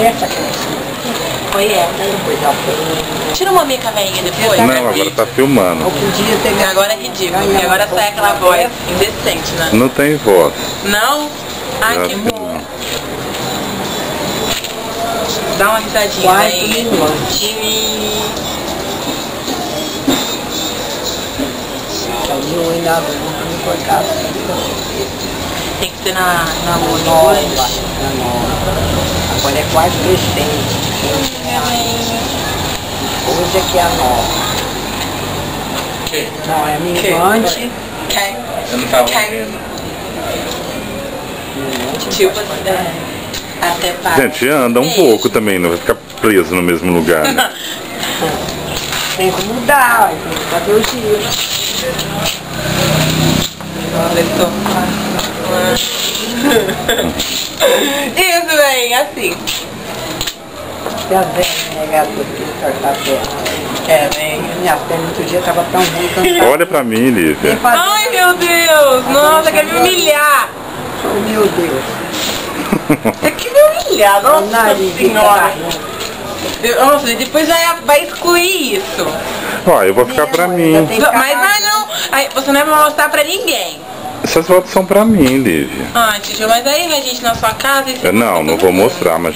Essa criança. Foi ela. Tira uma mica velhinha depois. Não, agora tá filmando. Podia ter Agora é ridículo, porque agora sai aquela voz indecente, né? Não tem voz. Não? Ai, Eu que acho que bom. não. Dá uma risadinha, Quarto velhinha. minuto. Time. Saiu ainda não foi casa. Tem que ser na luz. Agora é quase recente. Hoje é que é a nova. Não, é minguante. Tipo, até para. Gente, anda um pouco também, não vai ficar preso no mesmo lugar, né? Tem que mudar, tem que fazer o giro. Isso, bem, assim. Se as velhas negaram tudo cortar a perna. Bem. Minha perna outro dia estava tão ruim, cansada. Olha pra mim, Lívia. Ai, meu Deus! Nossa, quer me humilhar! Oh, meu Deus. Você quer me humilhar, O nossa nariz senhora! Nossa, e depois vai excluir isso. Ó, eu vou ficar pra mim. Mas vai não, aí, você não é pra mostrar pra ninguém. Essas fotos são pra mim, Lívia. Ah, Tio, mas aí a gente na sua casa e você Não, não vou mostrar, mas